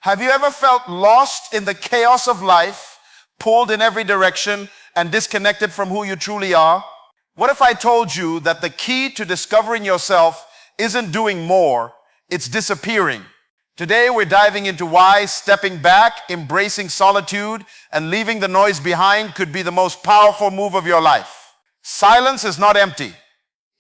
Have you ever felt lost in the chaos of life, pulled in every direction, and disconnected from who you truly are? What if I told you that the key to discovering yourself isn't doing more, it's disappearing? Today we're diving into why stepping back, embracing solitude, and leaving the noise behind could be the most powerful move of your life. Silence is not empty.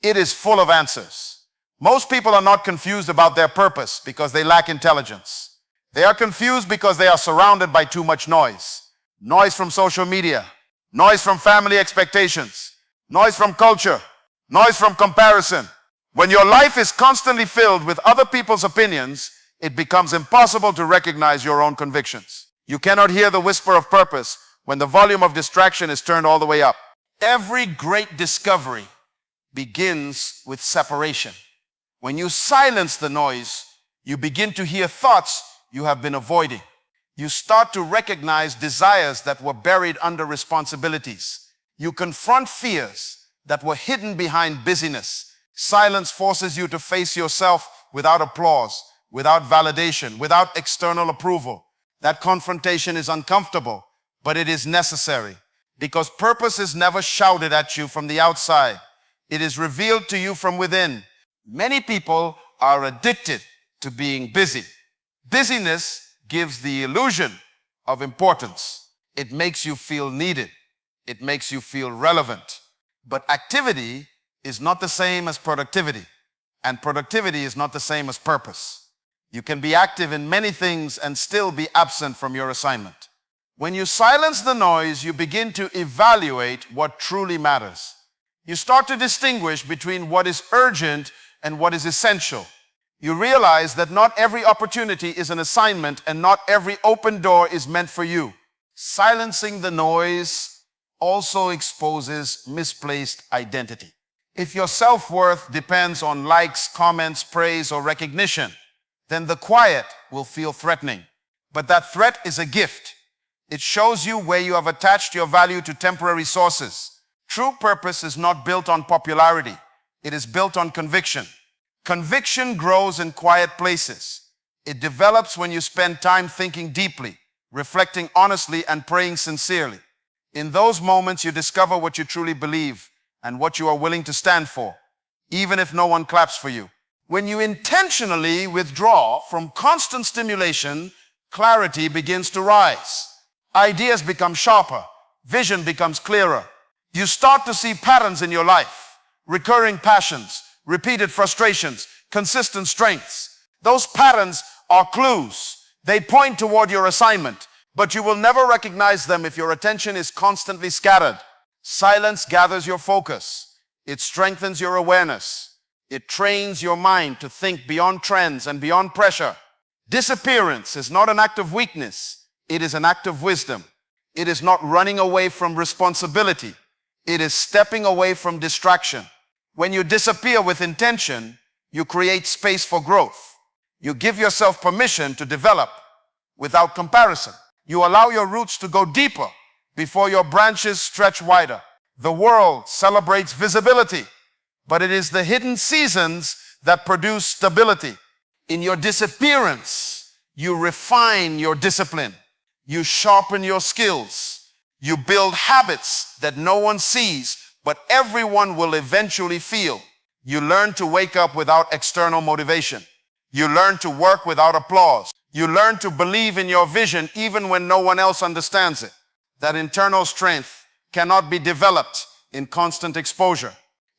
It is full of answers. Most people are not confused about their purpose because they lack intelligence. They are confused because they are surrounded by too much noise. Noise from social media, noise from family expectations, noise from culture, noise from comparison. When your life is constantly filled with other people's opinions, it becomes impossible to recognize your own convictions. You cannot hear the whisper of purpose when the volume of distraction is turned all the way up. Every great discovery begins with separation. When you silence the noise, you begin to hear thoughts you have been avoiding. You start to recognize desires that were buried under responsibilities. You confront fears that were hidden behind busyness. Silence forces you to face yourself without applause, without validation, without external approval. That confrontation is uncomfortable, but it is necessary because purpose is never shouted at you from the outside. It is revealed to you from within. Many people are addicted to being busy. Busyness gives the illusion of importance. It makes you feel needed. It makes you feel relevant. But activity is not the same as productivity, and productivity is not the same as purpose. You can be active in many things and still be absent from your assignment. When you silence the noise, you begin to evaluate what truly matters. You start to distinguish between what is urgent and what is essential. You realize that not every opportunity is an assignment and not every open door is meant for you. Silencing the noise also exposes misplaced identity. If your self-worth depends on likes, comments, praise, or recognition, then the quiet will feel threatening. But that threat is a gift. It shows you where you have attached your value to temporary sources. True purpose is not built on popularity. It is built on conviction. Conviction grows in quiet places. It develops when you spend time thinking deeply, reflecting honestly, and praying sincerely. In those moments, you discover what you truly believe and what you are willing to stand for, even if no one claps for you. When you intentionally withdraw from constant stimulation, clarity begins to rise. Ideas become sharper. Vision becomes clearer. You start to see patterns in your life, recurring passions, repeated frustrations, consistent strengths. Those patterns are clues. They point toward your assignment, but you will never recognize them if your attention is constantly scattered. Silence gathers your focus. It strengthens your awareness. It trains your mind to think beyond trends and beyond pressure. Disappearance is not an act of weakness. It is an act of wisdom. It is not running away from responsibility. It is stepping away from distraction. When you disappear with intention, you create space for growth. You give yourself permission to develop without comparison. You allow your roots to go deeper before your branches stretch wider. The world celebrates visibility, but it is the hidden seasons that produce stability. In your disappearance, you refine your discipline. You sharpen your skills. You build habits that no one sees, but everyone will eventually feel. You learn to wake up without external motivation. You learn to work without applause. You learn to believe in your vision even when no one else understands it. That internal strength cannot be developed in constant exposure.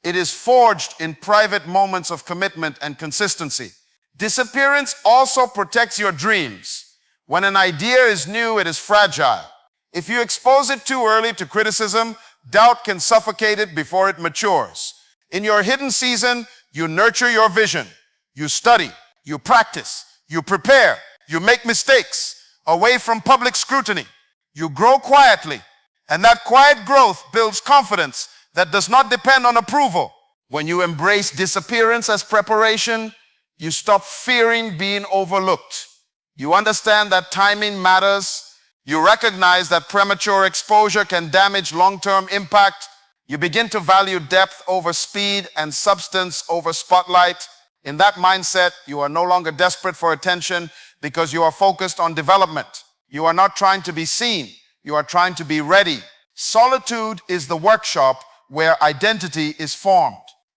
It is forged in private moments of commitment and consistency. Disappearance also protects your dreams. When an idea is new, it is fragile. If you expose it too early to criticism, doubt can suffocate it before it matures. In your hidden season, you nurture your vision. You study, you practice, you prepare, you make mistakes away from public scrutiny. You grow quietly, and that quiet growth builds confidence that does not depend on approval. When you embrace disappearance as preparation, you stop fearing being overlooked. You understand that timing matters. You recognize that premature exposure can damage long-term impact. You begin to value depth over speed and substance over spotlight. In that mindset, you are no longer desperate for attention because you are focused on development. You are not trying to be seen. You are trying to be ready. Solitude is the workshop where identity is formed.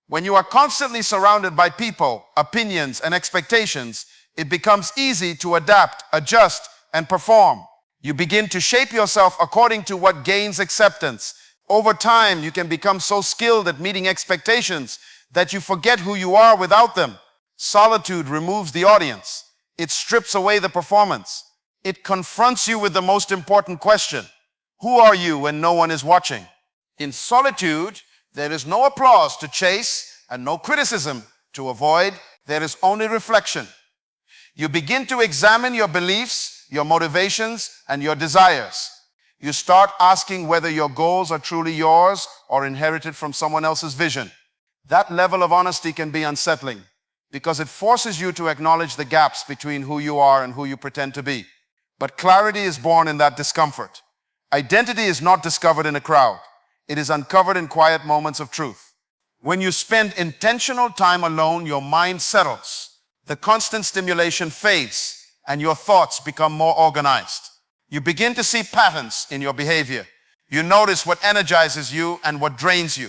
When you are constantly surrounded by people, opinions, and expectations, it becomes easy to adapt, adjust, and perform. You begin to shape yourself according to what gains acceptance. Over time, you can become so skilled at meeting expectations that you forget who you are without them. Solitude removes the audience. It strips away the performance. It confronts you with the most important question. Who are you when no one is watching? In solitude, there is no applause to chase and no criticism to avoid. There is only reflection. You begin to examine your beliefs, your motivations, and your desires. You start asking whether your goals are truly yours or inherited from someone else's vision. That level of honesty can be unsettling because it forces you to acknowledge the gaps between who you are and who you pretend to be. But clarity is born in that discomfort. Identity is not discovered in a crowd. It is uncovered in quiet moments of truth. When you spend intentional time alone, your mind settles. The constant stimulation fades and your thoughts become more organized. You begin to see patterns in your behavior. You notice what energizes you and what drains you.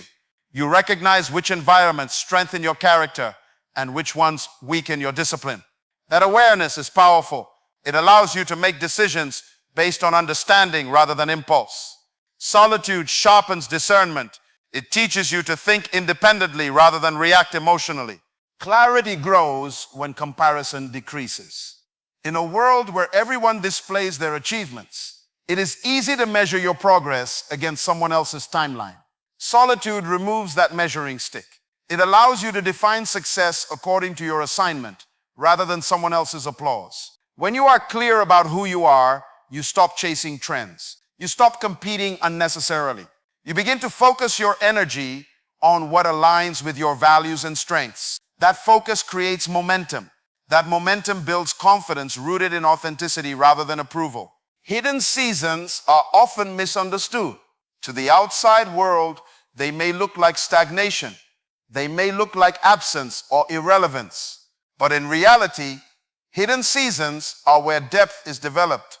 You recognize which environments strengthen your character and which ones weaken your discipline. That awareness is powerful. It allows you to make decisions based on understanding rather than impulse. Solitude sharpens discernment. It teaches you to think independently rather than react emotionally. Clarity grows when comparison decreases. In a world where everyone displays their achievements, it is easy to measure your progress against someone else's timeline. Solitude removes that measuring stick. It allows you to define success according to your assignment rather than someone else's applause. When you are clear about who you are, you stop chasing trends. You stop competing unnecessarily. You begin to focus your energy on what aligns with your values and strengths. That focus creates momentum. That momentum builds confidence rooted in authenticity rather than approval. Hidden seasons are often misunderstood. To the outside world, they may look like stagnation. They may look like absence or irrelevance. But in reality, hidden seasons are where depth is developed.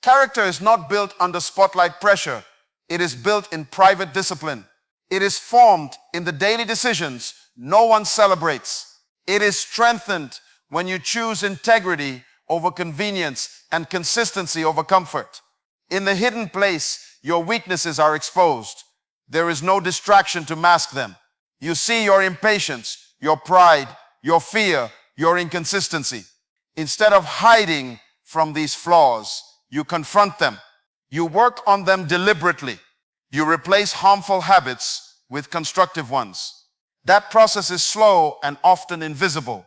Character is not built under spotlight pressure. It is built in private discipline. It is formed in the daily decisions no one celebrates. It is strengthened when you choose integrity over convenience and consistency over comfort. In the hidden place, your weaknesses are exposed. There is no distraction to mask them. You see your impatience, your pride, your fear, your inconsistency. Instead of hiding from these flaws, you confront them. You work on them deliberately. You replace harmful habits with constructive ones. That process is slow and often invisible,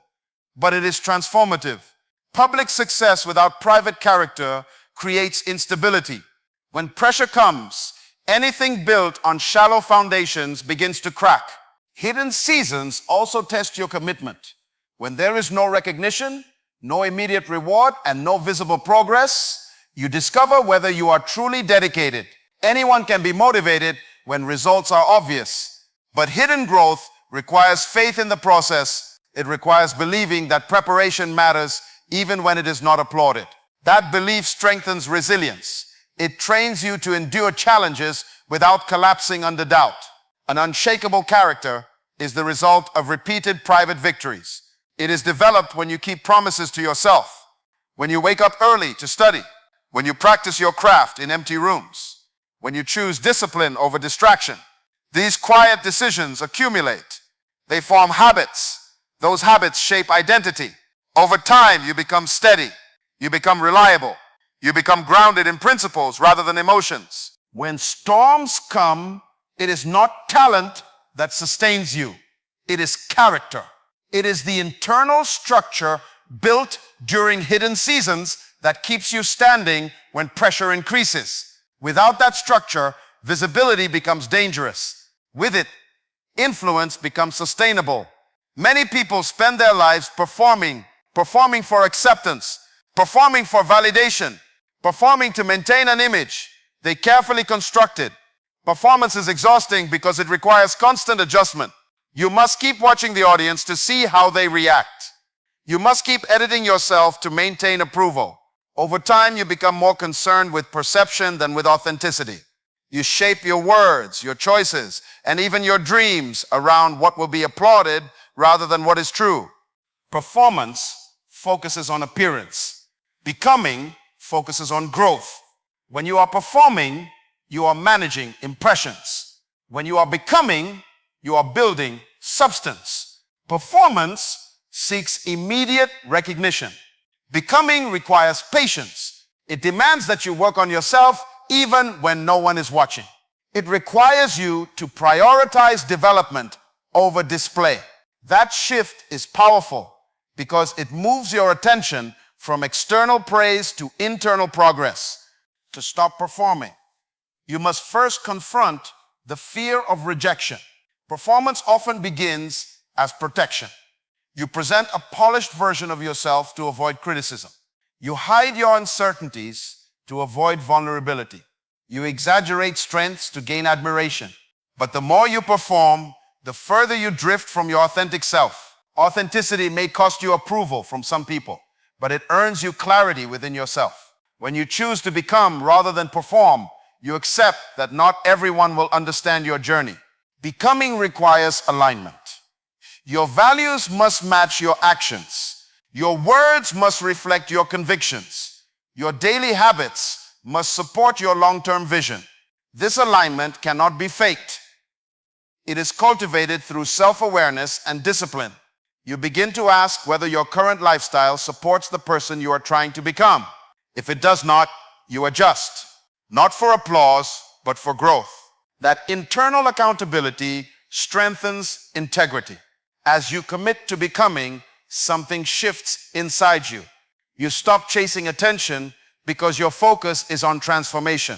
but it is transformative. Public success without private character creates instability. When pressure comes, anything built on shallow foundations begins to crack. Hidden seasons also test your commitment. When there is no recognition, no immediate reward, and no visible progress, you discover whether you are truly dedicated. Anyone can be motivated when results are obvious, but hidden growth requires faith in the process. It requires believing that preparation matters even when it is not applauded. That belief strengthens resilience. It trains you to endure challenges without collapsing under doubt. An unshakable character is the result of repeated private victories. It is developed when you keep promises to yourself, when you wake up early to study, when you practice your craft in empty rooms, when you choose discipline over distraction. These quiet decisions accumulate. They form habits. Those habits shape identity. Over time, you become steady. You become reliable. You become grounded in principles rather than emotions. When storms come, it is not talent that sustains you. It is character. It is the internal structure built during hidden seasons that keeps you standing when pressure increases. Without that structure, visibility becomes dangerous. With it, influence becomes sustainable. Many people spend their lives performing for acceptance, performing for validation, performing to maintain an image they carefully constructed. Performance is exhausting because it requires constant adjustment. You must keep watching the audience to see how they react. You must keep editing yourself to maintain approval. Over time, you become more concerned with perception than with authenticity. You shape your words, your choices, and even your dreams around what will be applauded rather than what is true. Performance focuses on appearance. Becoming focuses on growth. When you are performing, you are managing impressions. When you are becoming, you are building substance. Performance seeks immediate recognition. Becoming requires patience. It demands that you work on yourself even when no one is watching. It requires you to prioritize development over display. That shift is powerful because it moves your attention from external praise to internal progress. To stop performing, you must first confront the fear of rejection. Performance often begins as protection. You present a polished version of yourself to avoid criticism. You hide your uncertainties to avoid vulnerability. You exaggerate strengths to gain admiration. But the more you perform, the further you drift from your authentic self. Authenticity may cost you approval from some people, but it earns you clarity within yourself. When you choose to become rather than perform, you accept that not everyone will understand your journey. Becoming requires alignment. Your values must match your actions. Your words must reflect your convictions. Your daily habits must support your long-term vision. This alignment cannot be faked. It is cultivated through self-awareness and discipline. You begin to ask whether your current lifestyle supports the person you are trying to become. If it does not, you adjust. Not for applause, but for growth. That internal accountability strengthens integrity. As you commit to becoming, something shifts inside you. You stop chasing attention because your focus is on transformation.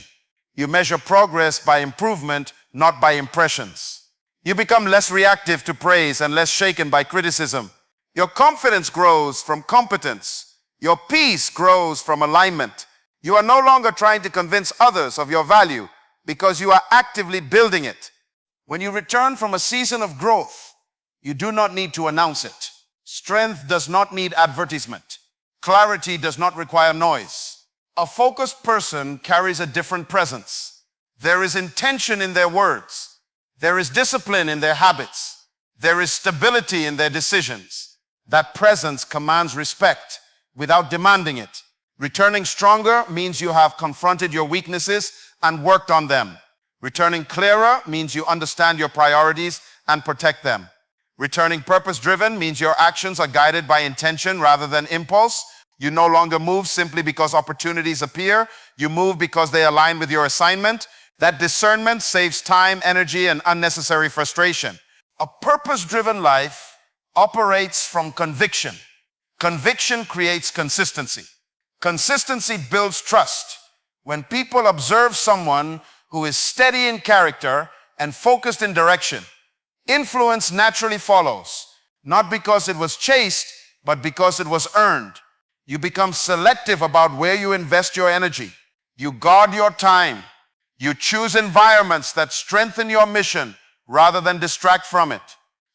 You measure progress by improvement, not by impressions. You become less reactive to praise and less shaken by criticism. Your confidence grows from competence. Your peace grows from alignment. You are no longer trying to convince others of your value because you are actively building it. When you return from a season of growth, you do not need to announce it. Strength does not need advertisement. Clarity does not require noise. A focused person carries a different presence. There is intention in their words. There is discipline in their habits. There is stability in their decisions. That presence commands respect without demanding it. Returning stronger means you have confronted your weaknesses and worked on them. Returning clearer means you understand your priorities and protect them. Returning purpose-driven means your actions are guided by intention rather than impulse. You no longer move simply because opportunities appear. You move because they align with your assignment. That discernment saves time, energy, and unnecessary frustration. A purpose-driven life operates from conviction. Conviction creates consistency. Consistency builds trust. When people observe someone who is steady in character and focused in direction, influence naturally follows, not because it was chased, but because it was earned. You become selective about where you invest your energy. You guard your time. You choose environments that strengthen your mission rather than distract from it.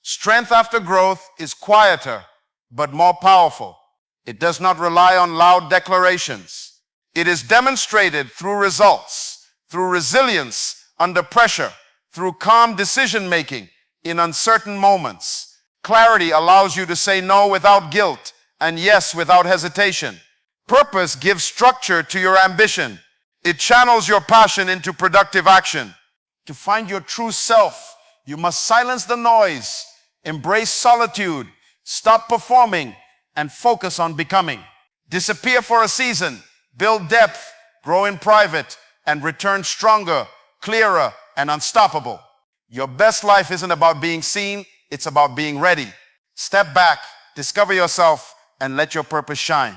Strength after growth is quieter, but more powerful. It does not rely on loud declarations. It is demonstrated through results, through resilience under pressure, through calm decision-making in uncertain moments. Clarity allows you to say no without guilt and yes without hesitation. Purpose gives structure to your ambition. It channels your passion into productive action. To find your true self, you must silence the noise, embrace solitude, stop performing, and focus on becoming. Disappear for a season, build depth, grow in private, and return stronger, clearer, and unstoppable. Your best life isn't about being seen, it's about being ready. Step back, discover yourself, and let your purpose shine.